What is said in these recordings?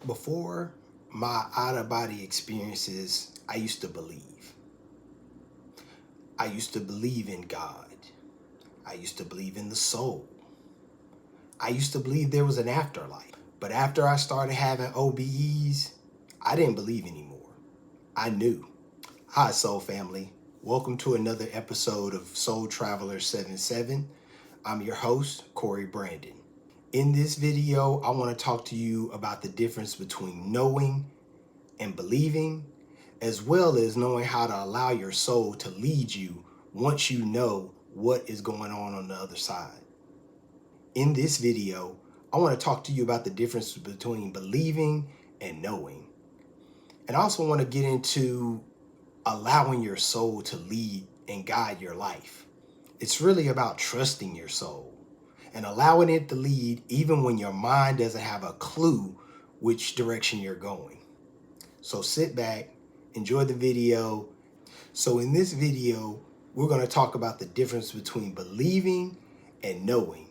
Before my out-of-body experiences, I used to believe. I used to believe in God. I used to believe in the soul. I used to believe there was an afterlife. But after I started having OBEs, I didn't believe anymore. I knew. Hi, Soul Family. Welcome to another episode of Soul Traveler 77. I'm your host, Corey Brandon. In this video, I want to talk to you about the difference between knowing and believing, as well as knowing how to allow your soul to lead you once you know what is going on the other side. In this video, I want to talk to you about the difference between believing and knowing. And I also want to get into allowing your soul to lead and guide your life. It's really about trusting your soul and allowing it to lead even when your mind doesn't have a clue which direction you're going. So sit back, enjoy the video. So in this video, we're going to talk about the difference between believing and knowing,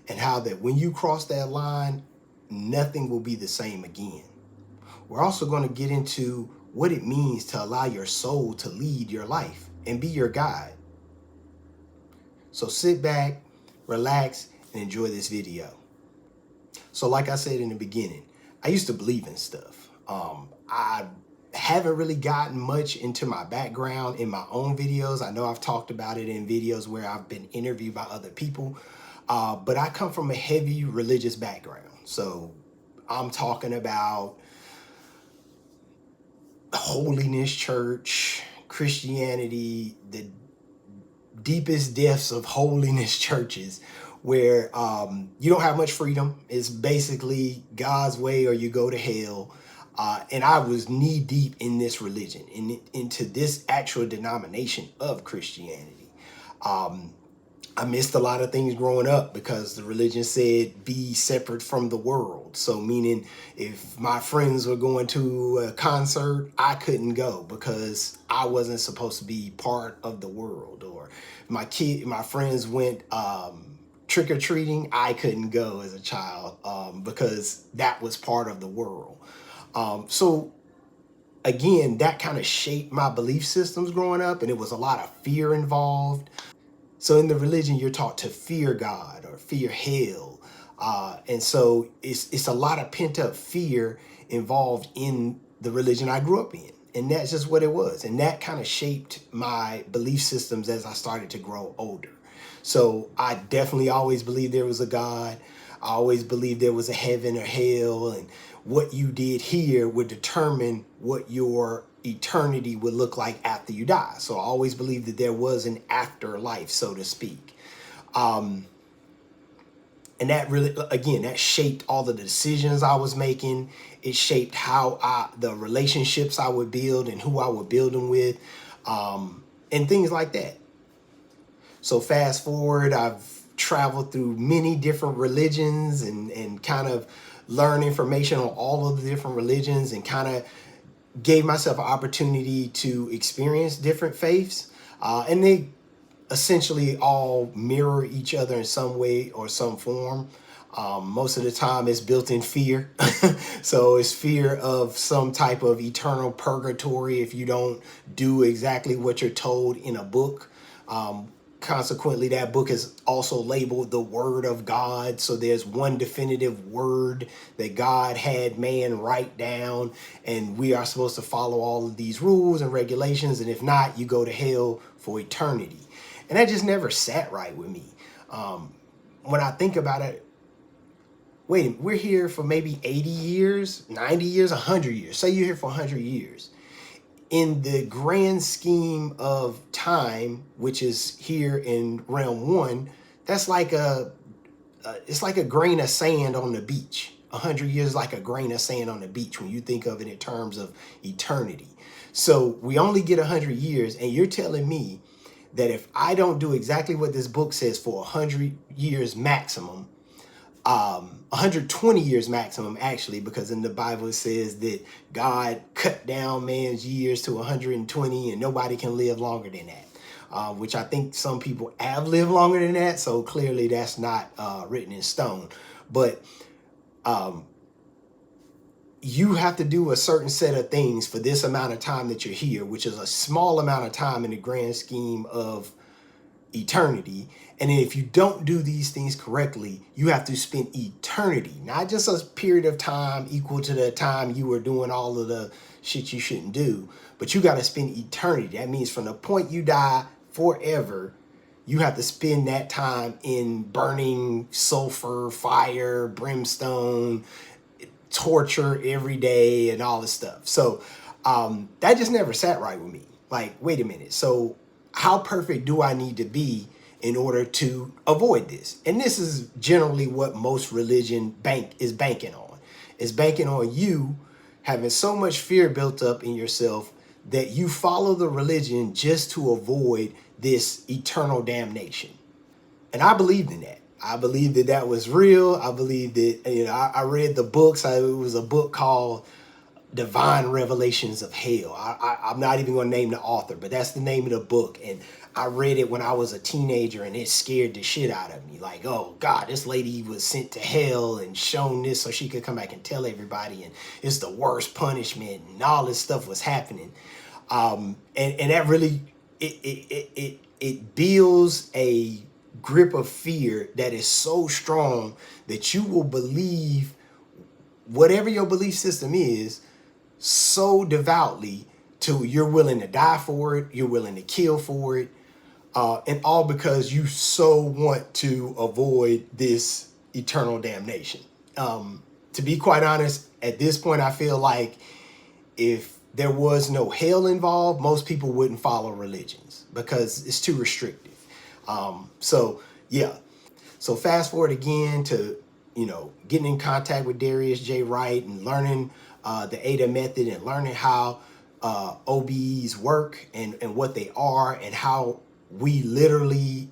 and how that when you cross that line, nothing will be the same again. We're also going to get into what it means to allow your soul to lead your life and be your guide. So sit back, relax, and enjoy this video. So like I said in the beginning, I used to believe in stuff. I haven't really gotten much into my background in my own videos. I know I've talked about it in videos where I've been interviewed by other people, but I come from a heavy religious background. So I'm talking about holiness church, Christianity, the deepest depths of holiness churches, where you don't have much freedom. It's basically God's way or you go to hell. And I was knee deep in this religion, into this actual denomination of Christianity. I missed a lot of things growing up because the religion said be separate from the world. So meaning if my friends were going to a concert, I couldn't go because I wasn't supposed to be part of the world. Or my friends went trick-or-treating, I couldn't go as a child because that was part of the world. So again, that kind of shaped my belief systems growing up, and it was a lot of fear involved. So in the religion, you're taught to fear God or fear hell. And so it's a lot of pent up fear involved in the religion I grew up in. And that's just what it was. And that kind of shaped my belief systems as I started to grow older. So I definitely always believed there was a God. I always believed there was a heaven or hell, and what you did here would determine what your eternity would look like after you die. So I always believed that there was an afterlife, so to speak. And that really, again, that shaped all the decisions I was making. It shaped how the relationships I would build and who I would build them with, and things like that. So fast forward, I've traveled through many different religions and kind of learned information on all of the different religions, and kind of gave myself an opportunity to experience different faiths. And they essentially all mirror each other in some way or some form. Most of the time it's built in fear. So it's fear of some type of eternal purgatory if you don't do exactly what you're told in a book. Consequently, that book is also labeled the Word of God. So there's one definitive word that God had man write down, and we are supposed to follow all of these rules and regulations. And if not, you go to hell for eternity. And that just never sat right with me. When I think about it, wait, we're here for maybe 80 years, 90 years, 100 years. Say you're here for 100 years. In the grand scheme of time, which is here in realm one, that's like it's like a grain of sand on the beach. 100 years is like a grain of sand on the beach when you think of it in terms of eternity. So we only get 100 years, and you're telling me that if I don't do exactly what this book says for 100 years maximum, 120 years maximum, actually, because in the Bible it says that God cut down man's years to 120 and nobody can live longer than that, which I think some people have lived longer than that. So clearly that's not written in stone. But you have to do a certain set of things for this amount of time that you're here, which is a small amount of time in the grand scheme of eternity. And then if you don't do these things correctly, you have to spend eternity, not just a period of time equal to the time you were doing all of the shit you shouldn't do, but you got to spend eternity. That means from the point you die forever, you have to spend that time in burning sulfur, fire, brimstone, torture every day and all this stuff. So that just never sat right with me. Like, wait a minute. So how perfect do I need to be in order to avoid this? And this is generally what most religion is banking on. It's banking on you having so much fear built up in yourself that you follow the religion just to avoid this eternal damnation. And I believed in that. I believed that that was real. I believed that, I read the books. It was a book called Divine Revelations of Hell. I'm not even going to name the author, but that's the name of the book. And I read it when I was a teenager, and it scared the shit out of me. Like, oh God, this lady was sent to hell and shown this so she could come back and tell everybody, and it's the worst punishment, and all this stuff was happening. And that really, it builds a grip of fear that is so strong that you will believe whatever your belief system is so devoutly to you're willing to die for it, you're willing to kill for it, and all because you so want to avoid this eternal damnation. To be quite honest, at this point, I feel like if there was no hell involved, most people wouldn't follow religions because it's too restrictive. So yeah. So fast forward again to, getting in contact with Darius J. Wright and learning the ADA method and learning how OBEs work and what they are and how we literally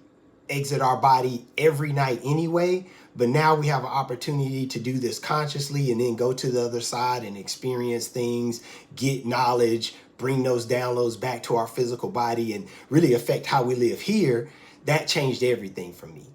exit our body every night anyway. But now we have an opportunity to do this consciously and then go to the other side and experience things, get knowledge, bring those downloads back to our physical body and really affect how we live here. That changed everything for me.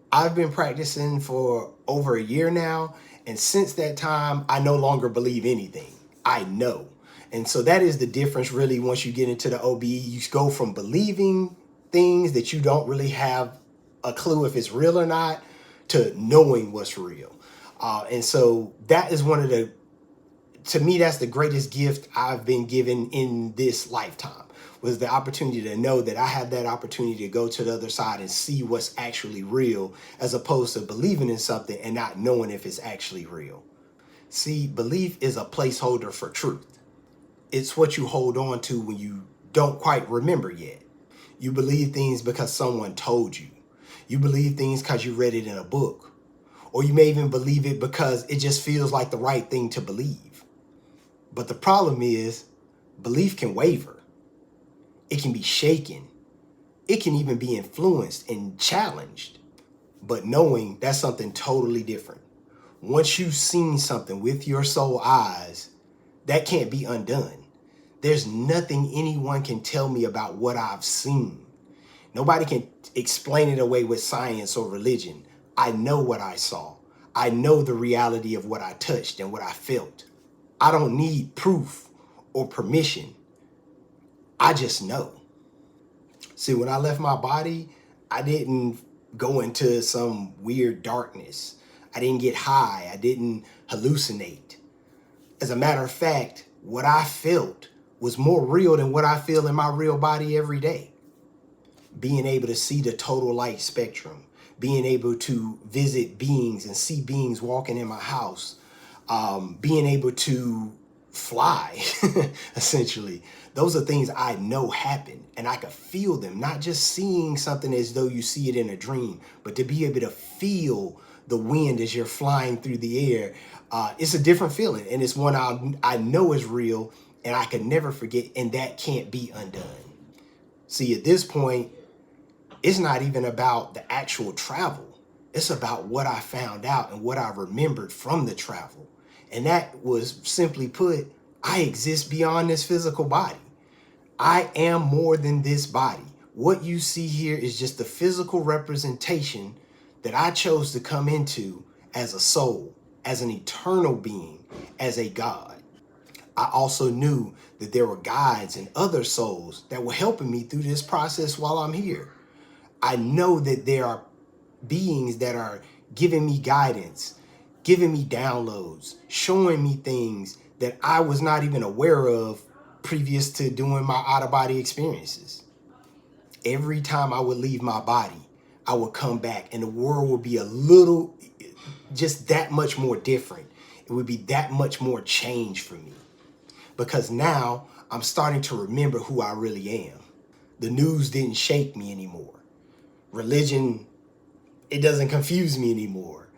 I've been practicing for over a year now. And since that time, I no longer believe anything. I know. And so that is the difference really once you get into the OBE. You go from believing things that you don't really have a clue if it's real or not to knowing what's real. And so that is to me, that's the greatest gift I've been given in this lifetime, was the opportunity to know that I have that opportunity to go to the other side and see what's actually real, as opposed to believing in something and not knowing if it's actually real. See, belief is a placeholder for truth. It's what you hold on to when you don't quite remember yet. You believe things because someone told you. You believe things because you read it in a book. Or you may even believe it because it just feels like the right thing to believe. But the problem is, belief can waver. It can be shaken. It can even be influenced and challenged. But knowing, that's something totally different. Once you've seen something with your soul eyes, that can't be undone. There's nothing anyone can tell me about what I've seen. Nobody can explain it away with science or religion. I know what I saw. I know the reality of what I touched and what I felt. I don't need proof or permission. I just know. See, when I left my body, I didn't go into some weird darkness. I didn't get high. I didn't hallucinate. As a matter of fact, what I felt was more real than what I feel in my real body every day. Being able to see the total light spectrum, being able to visit beings and see beings walking in my house, being able to fly, essentially. Those are things I know happen, and I could feel them, not just seeing something as though you see it in a dream, but to be able to feel the wind as you're flying through the air. It's a different feeling, and it's one I know is real, and I can never forget, and that can't be undone. See, at this point, it's not even about the actual travel. It's about what I found out and what I remembered from the travel. And that was, simply put, I exist beyond this physical body. I am more than this body. What you see here is just the physical representation that I chose to come into as a soul. as an eternal being, as a God. I also knew that there were guides and other souls that were helping me through this process while I'm here. I know that there are beings that are giving me guidance, giving me downloads, showing me things that I was not even aware of previous to doing my out-of-body experiences. Every time I would leave my body, I would come back and the world would be a little, just that much more different. It would be that much more change for me because now I'm starting to remember who I really am. The news didn't shake me anymore. Religion, it doesn't confuse me anymore.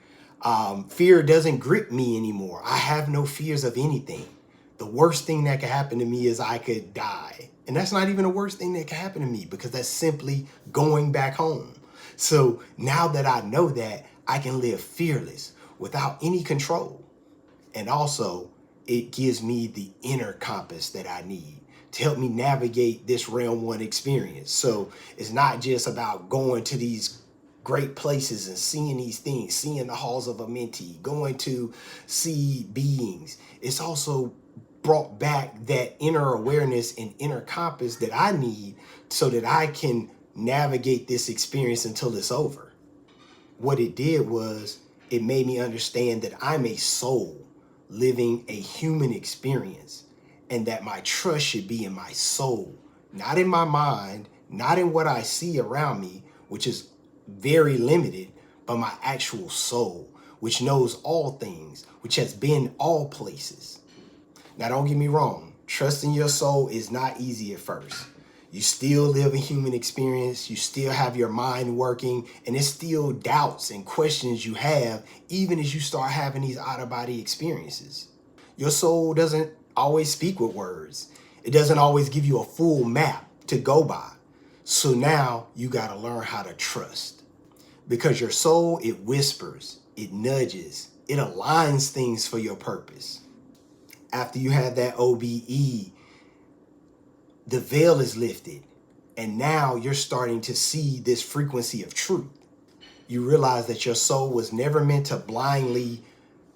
Fear doesn't grip me anymore. I have no fears of anything. The worst thing that could happen to me is I could die. And that's not even the worst thing that could happen to me because that's simply going back home. So now that I know that, I can live fearless without any control. And also, it gives me the inner compass that I need to help me navigate this realm one experience. So it's not just about going to these great places and seeing these things, seeing the halls of Amenti, going to see beings. It's also brought back that inner awareness and inner compass that I need so that I can navigate this experience until it's over. What it did was it made me understand that I'm a soul living a human experience and that my trust should be in my soul, not in my mind, not in what I see around me, which is very limited, but my actual soul, which knows all things, which has been all places. Now, don't get me wrong. Trusting your soul is not easy at first. You still live a human experience. You still have your mind working, and it's still doubts and questions you have, even as you start having these out-of-body experiences. Your soul doesn't always speak with words. It doesn't always give you a full map to go by. So now you got to learn how to trust. Because your soul, it whispers, it nudges, it aligns things for your purpose. After you have that OBE, the veil is lifted, and now you're starting to see this frequency of truth. You realize that your soul was never meant to blindly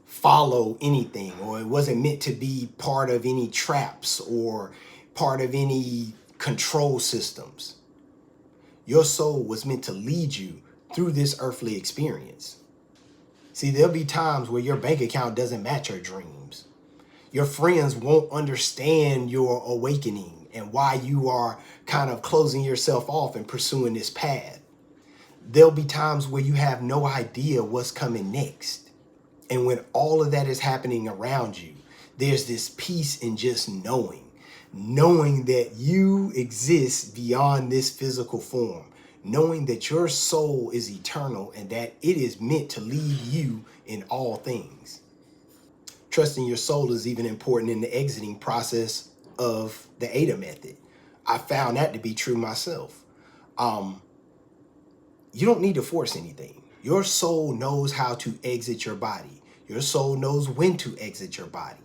follow anything, or it wasn't meant to be part of any traps or part of any control systems. Your soul was meant to lead you through this earthly experience. See, there'll be times where your bank account doesn't match your dreams. Your friends won't understand your awakening and why you are kind of closing yourself off and pursuing this path. There'll be times where you have no idea what's coming next. And when all of that is happening around you, there's this peace in just knowing that you exist beyond this physical form, knowing that your soul is eternal and that it is meant to lead you in all things. Trusting your soul is even important in the exiting process of the AIDA method. I found that to be true myself. You don't need to force anything. Your soul knows how to exit your body. Your soul knows when to exit your body.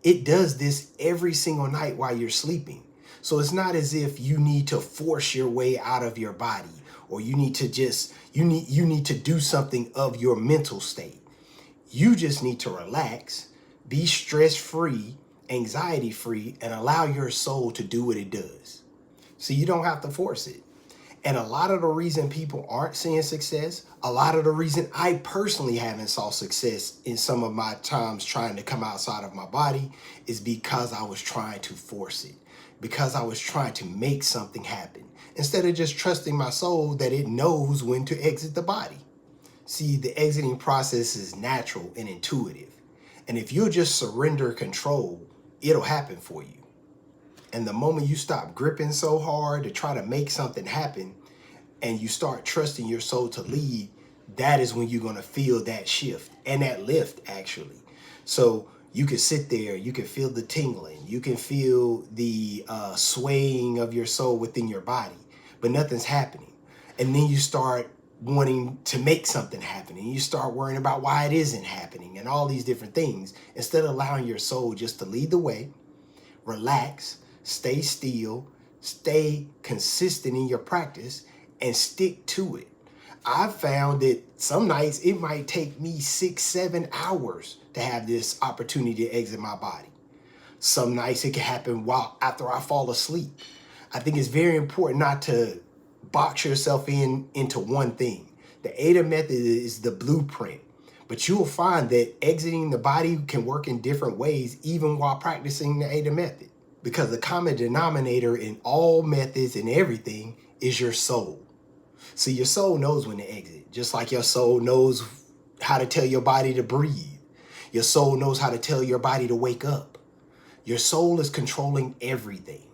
It does this every single night while you're sleeping. So it's not as if you need to force your way out of your body, or you need to do something of your mental state. You just need to relax, be stress-free, anxiety-free, and allow your soul to do what it does. So you don't have to force it. And a lot of the reason people aren't seeing success, a lot of the reason I personally haven't saw success in some of my times trying to come outside of my body is because I was trying to force it, because I was trying to make something happen, instead of just trusting my soul that it knows when to exit the body. See, the exiting process is natural and intuitive. And if you just surrender control, it'll happen for you. And the moment you stop gripping so hard to try to make something happen and you start trusting your soul to lead, that is when you're going to feel that shift and that lift, actually. So you can sit there, you can feel the tingling, you can feel the swaying of your soul within your body, but nothing's happening. And then you start wanting to make something happen and you start worrying about why it isn't happening and all these different things, instead of allowing your soul just to lead the way, relax, stay still, stay consistent in your practice, and stick to it. I've found that some nights it might take me 6, 7 hours to have this opportunity to exit my body. Some nights it can happen while after I fall asleep. I think it's very important not to box yourself into one thing. The AIDA method is the blueprint, but you will find that exiting the body can work in different ways even while practicing the AIDA method, because the common denominator in all methods and everything is your soul. So your soul knows when to exit, just like your soul knows how to tell your body to breathe. Your soul knows how to tell your body to wake up. Your soul is controlling everything.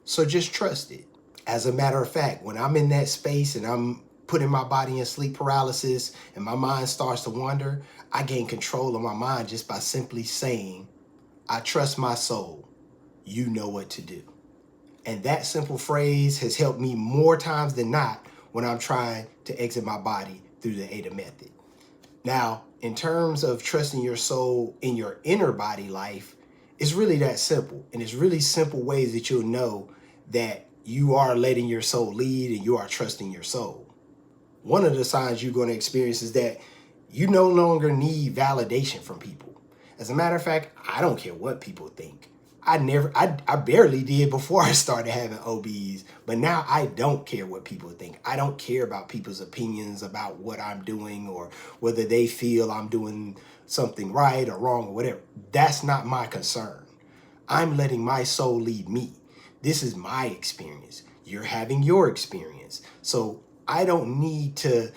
So just trust it. As a matter of fact, when I'm in that space and I'm putting my body in sleep paralysis and my mind starts to wander, I gain control of my mind just by simply saying, I trust my soul. You know what to do. And that simple phrase has helped me more times than not when I'm trying to exit my body through the AIDA method. Now, in terms of trusting your soul in your inner body life, it's really that simple. And it's really simple ways that you'll know that you are letting your soul lead and you are trusting your soul. One of the signs you're going to experience is that you no longer need validation from people. As a matter of fact, I don't care what people think. I barely did before I started having OBs, but now I don't care what people think. I don't care about people's opinions about what I'm doing or whether they feel I'm doing something right or wrong or whatever. That's not my concern. I'm letting my soul lead me. This is my experience. You're having your experience. So I don't need to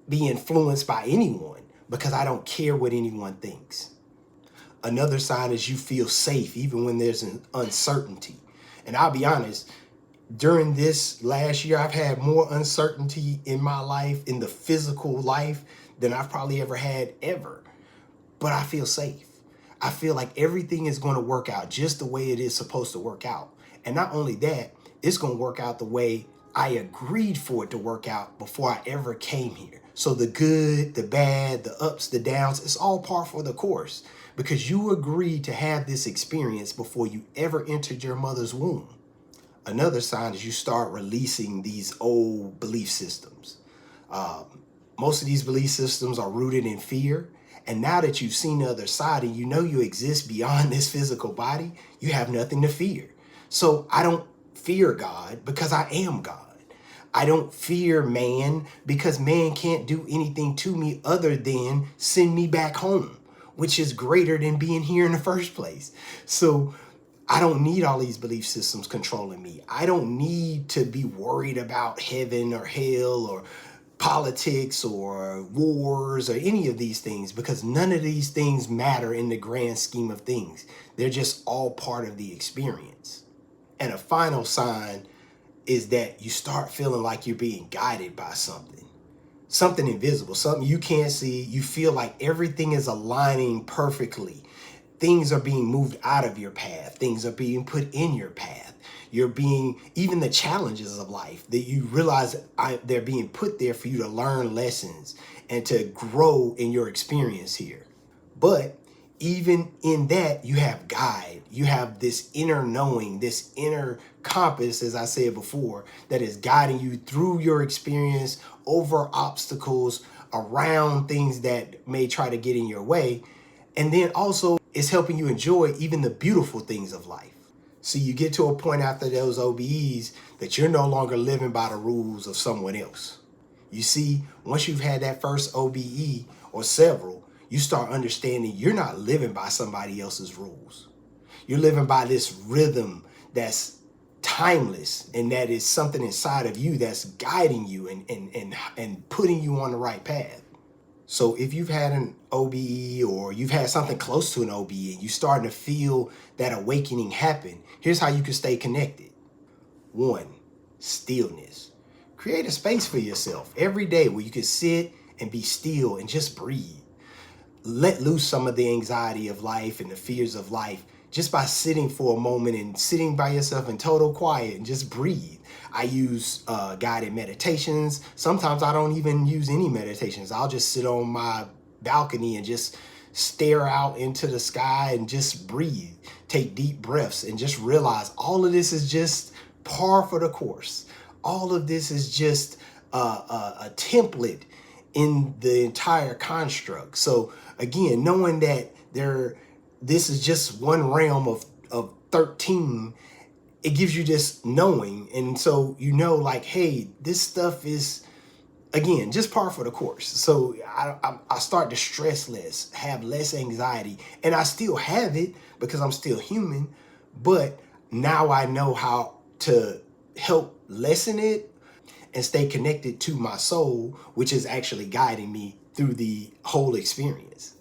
be influenced by anyone because I don't care what anyone thinks. Another sign is you feel safe even when there's an uncertainty. And I'll be honest, during this last year, I've had more uncertainty in my life, in the physical life, than I've probably ever had ever. But I feel safe. I feel like everything is going to work out just the way it is supposed to work out. And not only that, it's going to work out the way I agreed for it to work out before I ever came here. So the good, the bad, the ups, the downs, it's all par for the course because you agreed to have this experience before you ever entered your mother's womb. Another sign is you start releasing these old belief systems. Most of these belief systems are rooted in fear. And now that you've seen the other side and you know you exist beyond this physical body, you have nothing to fear. So I don't fear God because I am God. I don't fear man because man can't do anything to me other than send me back home, which is greater than being here in the first place. So I don't need all these belief systems controlling me. I don't need to be worried about heaven or hell or politics or wars or any of these things because none of these things matter in the grand scheme of things. They're just all part of the experience. And a final sign is that you start feeling like you're being guided by something invisible, something you can't see. You feel like everything is aligning perfectly. Things are being moved out of your path. Things are being put in your path. Even the challenges of life that you realize they're being put there for you to learn lessons and to grow in your experience here. But even in that, you have guide. You have this inner knowing, this inner compass, as I said before, that is guiding you through your experience, over obstacles, around things that may try to get in your way. And then also it's helping you enjoy even the beautiful things of life. So you get to a point after those OBEs that you're no longer living by the rules of someone else. You see, once you've had that first OBE or several, you start understanding you're not living by somebody else's rules. You're living by this rhythm that's timeless, and that is something inside of you that's guiding you and putting you on the right path. So if you've had an OBE or you've had something close to an OBE and you're starting to feel that awakening happen, here's how you can stay connected. 1, stillness. Create a space for yourself every day where you can sit and be still and just breathe. Let loose some of the anxiety of life and the fears of life just by sitting for a moment and sitting by yourself in total quiet and just breathe. I use guided meditations. Sometimes I don't even use any meditations. I'll just sit on my balcony and just stare out into the sky and just breathe. Take deep breaths and just realize all of this is just par for the course. All of this is just a template in the entire construct. So again, knowing that this is just one realm of 13, it gives you this knowing. And so you know, like, hey, this stuff is, again, just par for the course. So I start to stress less, have less anxiety, and I still have it because I'm still human, but now I know how to help lessen it and stay connected to my soul, which is actually guiding me through the whole experience.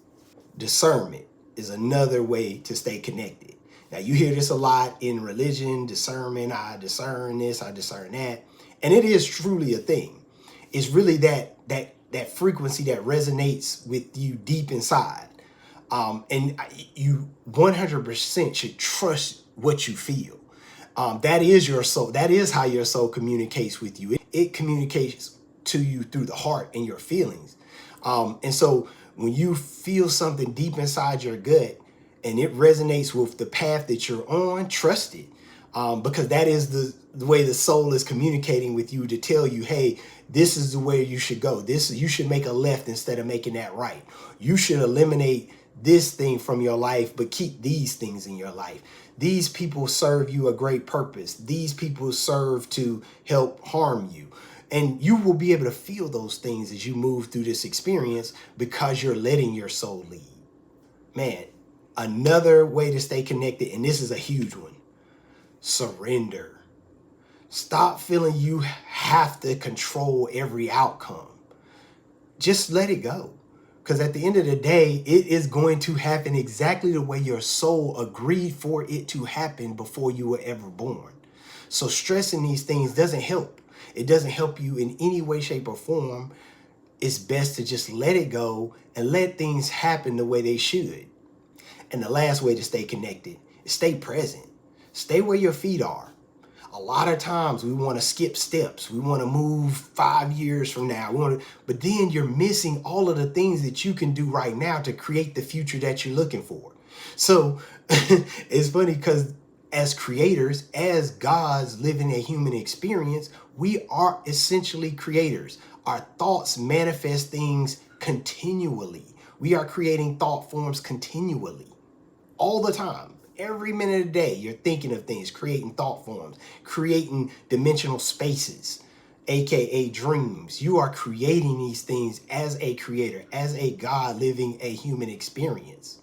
Discernment is another way to stay connected. Now, you hear this a lot in religion: discernment, I discern this, I discern that. And it is truly a thing. It's really that frequency that resonates with you deep inside. And you 100% should trust what you feel. That is your soul. That is how your soul communicates with you. It communicates to you through the heart and your feelings. And so when you feel something deep inside your gut and it resonates with the path that you're on, trust it. Because that is the way the soul is communicating with you to tell you, hey, this is the way you should go. You should make a left instead of making that right. You should eliminate this thing from your life, but keep these things in your life. These people serve you a great purpose. These people serve to help harm you. And you will be able to feel those things as you move through this experience because you're letting your soul lead. Man, another way to stay connected, and this is a huge one: surrender. Stop feeling you have to control every outcome. Just let it go. Because at the end of the day, it is going to happen exactly the way your soul agreed for it to happen before you were ever born. So stressing these things doesn't help. It doesn't help you in any way, shape, or form. It's best to just let it go and let things happen the way they should. And the last way to stay connected is stay present. Stay where your feet are. A lot of times we want to skip steps. We want to move 5 years from now. But then you're missing all of the things that you can do right now to create the future that you're looking for. So it's funny because as creators, as gods living a human experience, we are essentially creators. Our thoughts manifest things continually. We are creating thought forms continually, all the time. Every minute of the day, you're thinking of things, creating thought forms, creating dimensional spaces, aka dreams. You are creating these things as a creator, as a God living a human experience.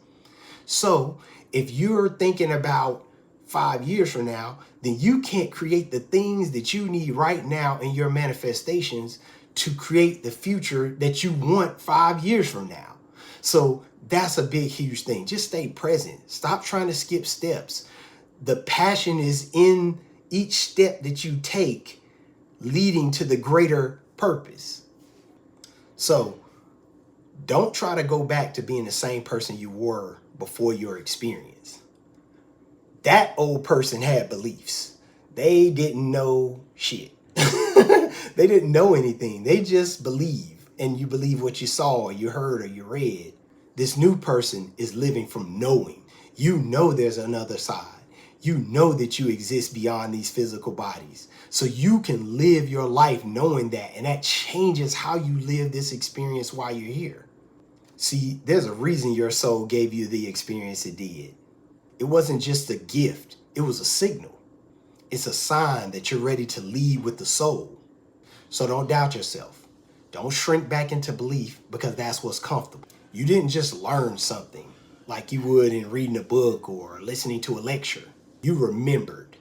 So if you're thinking about 5 years from now, then you can't create the things that you need right now in your manifestations to create the future that you want 5 years from now. So that's a big, huge thing. Just stay present. Stop trying to skip steps. The passion is in each step that you take leading to the greater purpose. So don't try to go back to being the same person you were before your experience. That old person had beliefs. They didn't know shit. They didn't know anything. They just believe. And you believe what you saw or you heard or you read. This new person is living from knowing. You know there's another side. You know that you exist beyond these physical bodies. So you can live your life knowing that. And that changes how you live this experience while you're here. See, there's a reason your soul gave you the experience it did. It wasn't just a gift. It was a signal. It's a sign that you're ready to lead with the soul. So don't doubt yourself. Don't shrink back into belief because that's what's comfortable. You didn't just learn something like you would in reading a book or listening to a lecture. You remembered.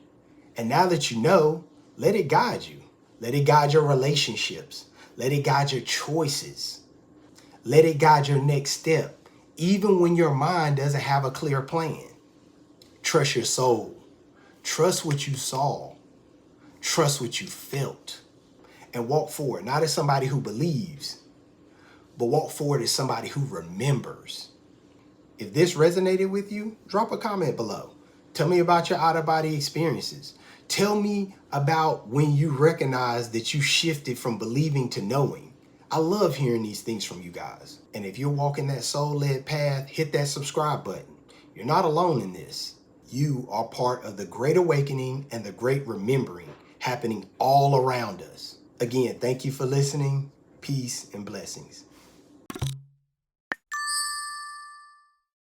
And now that you know, let it guide you. Let it guide your relationships. Let it guide your choices. Let it guide your next step, even when your mind doesn't have a clear plan. Trust your soul. Trust what you saw. Trust what you felt. And walk forward, not as somebody who believes, but walk forward as somebody who remembers. If this resonated with you, drop a comment below. Tell me about your out-of-body experiences. Tell me about when you recognize that you shifted from believing to knowing. I love hearing these things from you guys. And if you're walking that soul-led path, hit that subscribe button. You're not alone in this. You are part of the great awakening and the great remembering happening all around us. Again, thank you for listening. Peace and blessings.